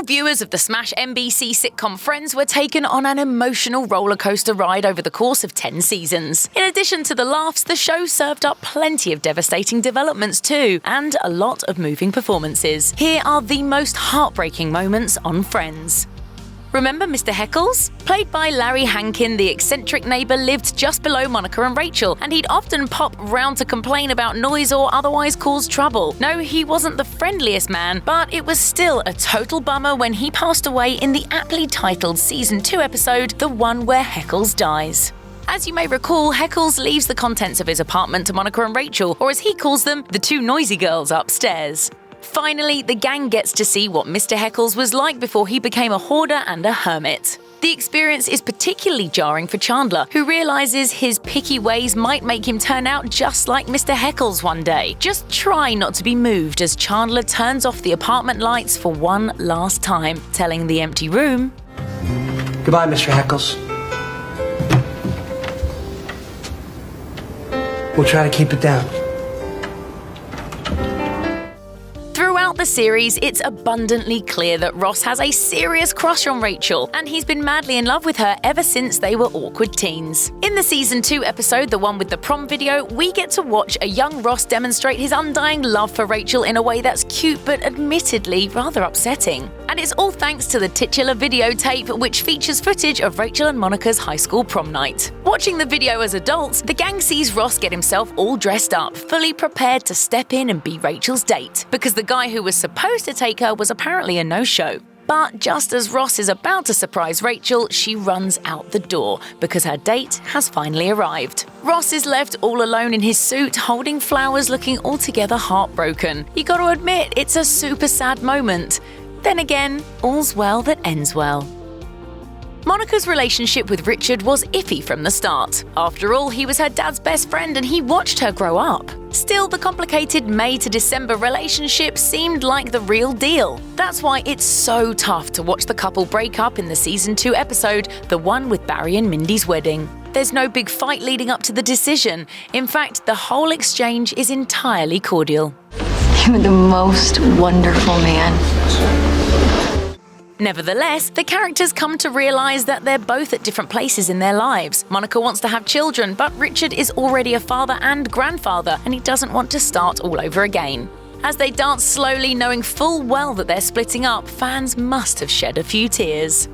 Loyal viewers of the smash NBC sitcom Friends were taken on an emotional rollercoaster ride over the course of 10 seasons. In addition to the laughs, the show served up plenty of devastating developments too, and a lot of moving performances. Here are the most heartbreaking moments on Friends. Remember Mr. Heckles? Played by Larry Hankin, the eccentric neighbour lived just below Monica and Rachel, and he'd often pop round to complain about noise or otherwise cause trouble. No, he wasn't the friendliest man, but it was still a total bummer when he passed away in the aptly titled Season 2 episode, The One Where Heckles Dies. As you may recall, Heckles leaves the contents of his apartment to Monica and Rachel, or as he calls them, the two noisy girls upstairs. Finally, the gang gets to see what Mr. Heckles was like before he became a hoarder and a hermit. The experience is particularly jarring for Chandler, who realizes his picky ways might make him turn out just like Mr. Heckles one day. Just try not to be moved as Chandler turns off the apartment lights for one last time, telling the empty room, "Goodbye, Mr. Heckles. We'll try to keep it down." Throughout the series, it's abundantly clear that Ross has a serious crush on Rachel, and he's been madly in love with her ever since they were awkward teens. In the Season 2 episode, the one with the prom video, we get to watch a young Ross demonstrate his undying love for Rachel in a way that's cute but admittedly rather upsetting. And it's all thanks to the titular videotape, which features footage of Rachel and Monica's high school prom night. Watching the video as adults, the gang sees Ross get himself all dressed up, fully prepared to step in and be Rachel's date, because the guy who was supposed to take her was apparently a no-show. But just as Ross is about to surprise Rachel, she runs out the door because her date has finally arrived. Ross is left all alone in his suit, holding flowers, looking altogether heartbroken. You gotta admit, it's a super sad moment. Then again, all's well that ends well. Monica's relationship with Richard was iffy from the start. After all, he was her dad's best friend and he watched her grow up. Still, the complicated May to December relationship seemed like the real deal. That's why it's so tough to watch the couple break up in the Season 2 episode, the one with Barry and Mindy's wedding. There's no big fight leading up to the decision. In fact, the whole exchange is entirely cordial. You're the most wonderful man. Nevertheless, the characters come to realize that they're both at different places in their lives. Monica wants to have children, but Richard is already a father and grandfather, and he doesn't want to start all over again. As they dance slowly, knowing full well that they're splitting up, fans must have shed a few tears.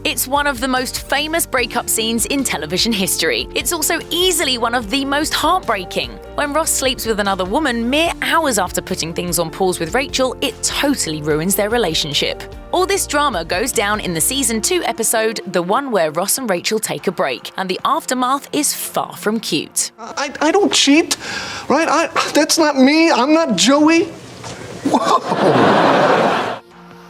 It's one of the most famous breakup scenes in television history. It's also easily one of the most heartbreaking. When Ross sleeps with another woman mere hours after putting things on pause with Rachel, it totally ruins their relationship. All this drama goes down in the Season 2 episode, the one where Ross and Rachel take a break, and the aftermath is far from cute. I don't cheat, right? That's not me. I'm not Joey. Whoa.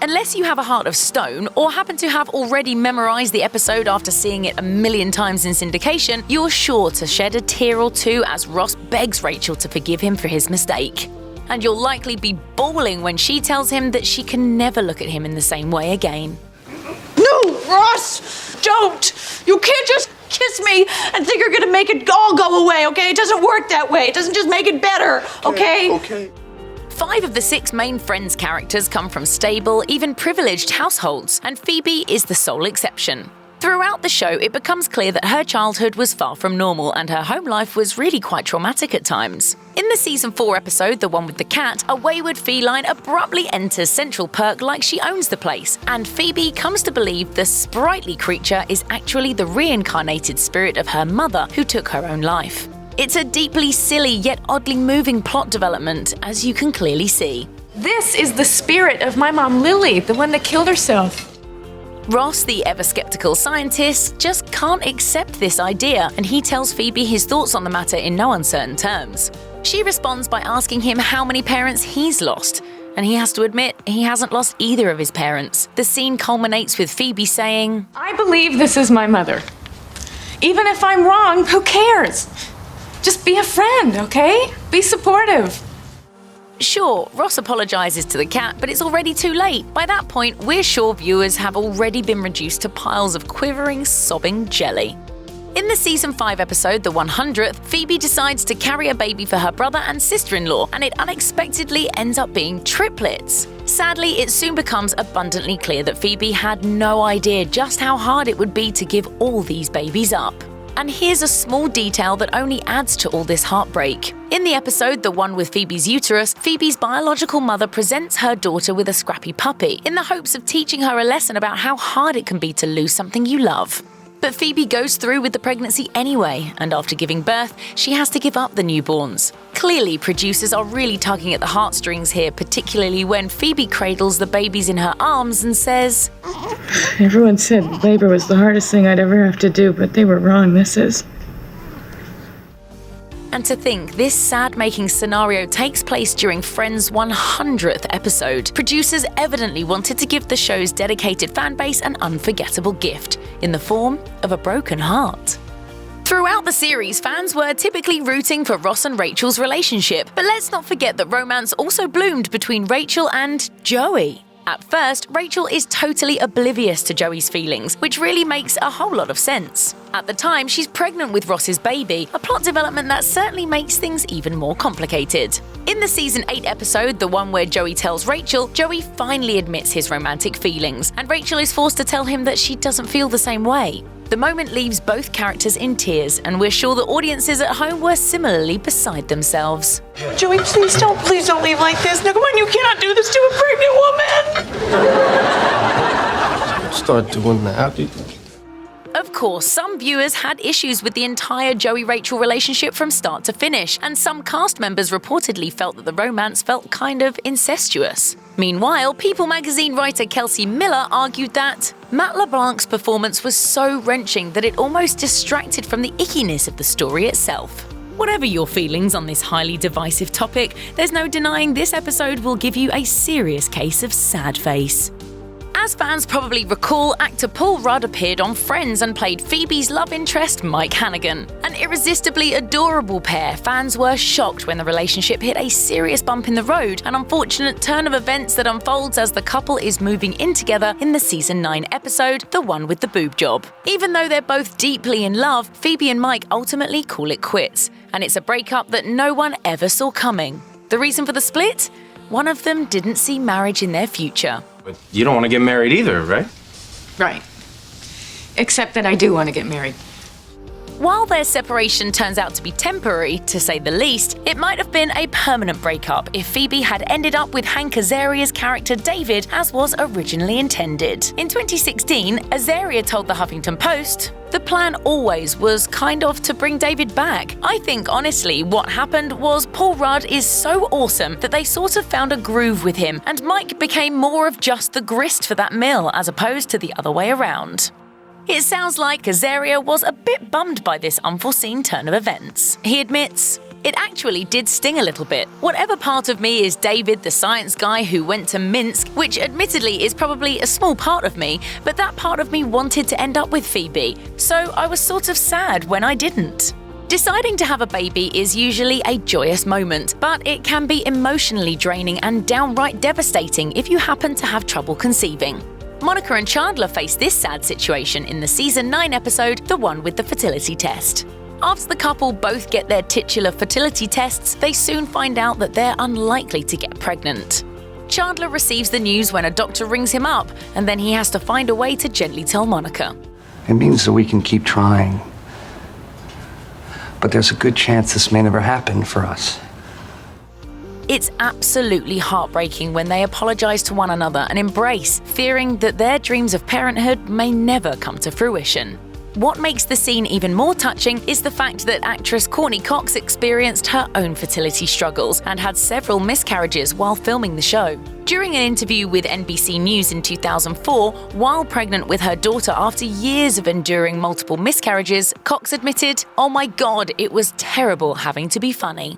Unless you have a heart of stone or happen to have already memorized the episode after seeing it a million times in syndication, you're sure to shed a tear or two as Ross begs Rachel to forgive him for his mistake. And you'll likely be bawling when she tells him that she can never look at him in the same way again. No, Ross, don't! You can't just kiss me and think you're gonna make it all go away, okay? It doesn't work that way. It doesn't just make it better, okay? Okay. 5 of the 6 main Friends characters come from stable, even privileged households, and Phoebe is the sole exception. Throughout the show, it becomes clear that her childhood was far from normal and her home life was really quite traumatic at times. In the Season 4 episode, the one with the cat, a wayward feline abruptly enters Central Perk like she owns the place, and Phoebe comes to believe the sprightly creature is actually the reincarnated spirit of her mother who took her own life. It's a deeply silly yet oddly moving plot development, as you can clearly see. This is the spirit of my mom Lily, the one that killed herself. Ross, the ever-skeptical scientist, just can't accept this idea, and he tells Phoebe his thoughts on the matter in no uncertain terms. She responds by asking him how many parents he's lost, and he has to admit he hasn't lost either of his parents. The scene culminates with Phoebe saying, I believe this is my mother. Even if I'm wrong, who cares? Just be a friend, okay? Be supportive. Sure, Ross apologizes to the cat, but it's already too late. By that point, we're sure viewers have already been reduced to piles of quivering, sobbing jelly. In the season 5 episode, the 100th, Phoebe decides to carry a baby for her brother and sister-in-law, and it unexpectedly ends up being triplets. Sadly, it soon becomes abundantly clear that Phoebe had no idea just how hard it would be to give all these babies up. And here's a small detail that only adds to all this heartbreak. In the episode, the one with Phoebe's uterus, Phoebe's biological mother presents her daughter with a scrappy puppy in the hopes of teaching her a lesson about how hard it can be to lose something you love. But Phoebe goes through with the pregnancy anyway, and after giving birth, she has to give up the newborns. Clearly, producers are really tugging at the heartstrings here, particularly when Phoebe cradles the babies in her arms and says, "Everyone said labor was the hardest thing I'd ever have to do, but they were wrong, this is." And to think this sad-making scenario takes place during Friends' 100th episode, producers evidently wanted to give the show's dedicated fanbase an unforgettable gift in the form of a broken heart. Throughout the series, fans were typically rooting for Ross and Rachel's relationship, but let's not forget that romance also bloomed between Rachel and Joey. At first, Rachel is totally oblivious to Joey's feelings, which really makes a whole lot of sense. At the time, she's pregnant with Ross's baby, a plot development that certainly makes things even more complicated. In the season 8 episode, the one where Joey tells Rachel, Joey finally admits his romantic feelings, and Rachel is forced to tell him that she doesn't feel the same way. The moment leaves both characters in tears, and we're sure the audiences at home were similarly beside themselves. Joey, please don't leave like this. No, come on, you cannot do this to a pregnant woman. Start doing that. Of course, some viewers had issues with the entire Joey-Rachel relationship from start to finish, and some cast members reportedly felt that the romance felt kind of incestuous. Meanwhile, People magazine writer Kelsey Miller argued that Matt LeBlanc's performance was so wrenching that it almost distracted from the ickiness of the story itself. Whatever your feelings on this highly divisive topic, there's no denying this episode will give you a serious case of sad face. As fans probably recall, actor Paul Rudd appeared on Friends and played Phoebe's love interest, Mike Hannigan. An irresistibly adorable pair, fans were shocked when the relationship hit a serious bump in the road, an unfortunate turn of events that unfolds as the couple is moving in together in the season 9 episode, the one with the boob job. Even though they're both deeply in love, Phoebe and Mike ultimately call it quits, and it's a breakup that no one ever saw coming. The reason for the split? One of them didn't see marriage in their future. But you don't want to get married either, right? Right. Except that I do want to get married. While their separation turns out to be temporary, to say the least, it might have been a permanent breakup if Phoebe had ended up with Hank Azaria's character David as was originally intended. In 2016, Azaria told the Huffington Post, "The plan always was kind of to bring David back. I think, honestly, what happened was Paul Rudd is so awesome that they sort of found a groove with him, and Mike became more of just the grist for that mill as opposed to the other way around." It sounds like Azaria was a bit bummed by this unforeseen turn of events. He admits, "It actually did sting a little bit. Whatever part of me is David, the science guy who went to Minsk, which admittedly is probably a small part of me, but that part of me wanted to end up with Phoebe, so I was sort of sad when I didn't." Deciding to have a baby is usually a joyous moment, but it can be emotionally draining and downright devastating if you happen to have trouble conceiving. Monica and Chandler face this sad situation in the season 9 episode, the one with the fertility test. After the couple both get their titular fertility tests, they soon find out that they're unlikely to get pregnant. Chandler receives the news when a doctor rings him up, and then he has to find a way to gently tell Monica. It means that we can keep trying. But there's a good chance this may never happen for us. It's absolutely heartbreaking when they apologize to one another and embrace, fearing that their dreams of parenthood may never come to fruition. What makes the scene even more touching is the fact that actress Courtney Cox experienced her own fertility struggles and had several miscarriages while filming the show. During an interview with NBC News in 2004, while pregnant with her daughter after years of enduring multiple miscarriages, Cox admitted, "Oh my God, it was terrible having to be funny."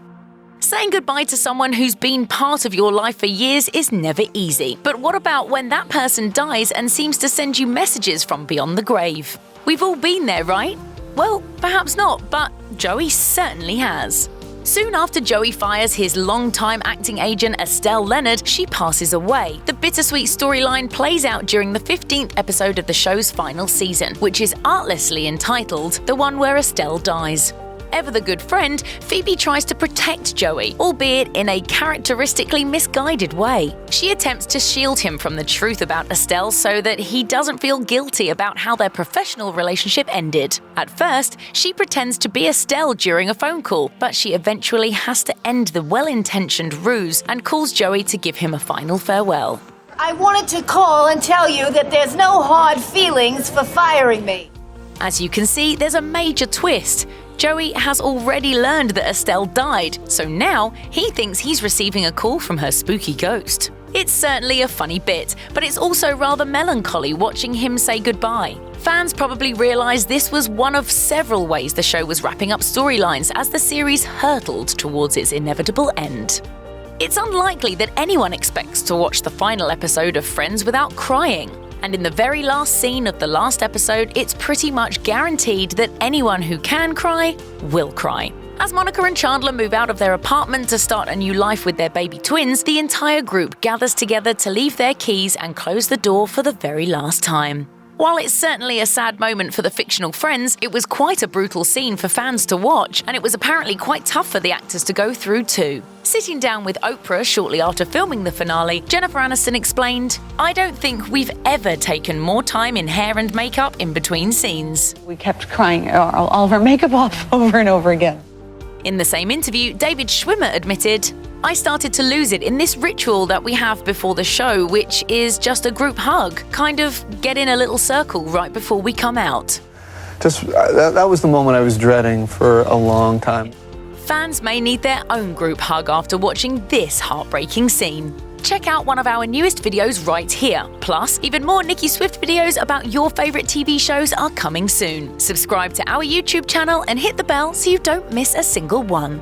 Saying goodbye to someone who's been part of your life for years is never easy. But what about when that person dies and seems to send you messages from beyond the grave? We've all been there, right? Well, perhaps not, but Joey certainly has. Soon after Joey fires his longtime acting agent Estelle Leonard, she passes away. The bittersweet storyline plays out during the 15th episode of the show's final season, which is artlessly entitled The One Where Estelle Dies. Ever the good friend, Phoebe tries to protect Joey, albeit in a characteristically misguided way. She attempts to shield him from the truth about Estelle so that he doesn't feel guilty about how their professional relationship ended. At first, she pretends to be Estelle during a phone call, but she eventually has to end the well-intentioned ruse and calls Joey to give him a final farewell. I wanted to call and tell you that there's no hard feelings for firing me. As you can see, there's a major twist. Joey has already learned that Estelle died, so now he thinks he's receiving a call from her spooky ghost. It's certainly a funny bit, but it's also rather melancholy watching him say goodbye. Fans probably realized this was one of several ways the show was wrapping up storylines as the series hurtled towards its inevitable end. It's unlikely that anyone expects to watch the final episode of Friends without crying. And in the very last scene of the last episode, it's pretty much guaranteed that anyone who can cry will cry. As Monica and Chandler move out of their apartment to start a new life with their baby twins, the entire group gathers together to leave their keys and close the door for the very last time. While it's certainly a sad moment for the fictional friends, it was quite a brutal scene for fans to watch, and it was apparently quite tough for the actors to go through too. Sitting down with Oprah shortly after filming the finale, Jennifer Aniston explained, "I don't think we've ever taken more time in hair and makeup in between scenes." We kept crying all of our makeup off over and over again. In the same interview, David Schwimmer admitted, "I started to lose it in this ritual that we have before the show, which is just a group hug, kind of get in a little circle right before we come out." That was the moment I was dreading for a long time. Fans may need their own group hug after watching this heartbreaking scene. Check out one of our newest videos right here. Plus, even more Nicki Swift videos about your favorite TV shows are coming soon. Subscribe to our YouTube channel and hit the bell so you don't miss a single one.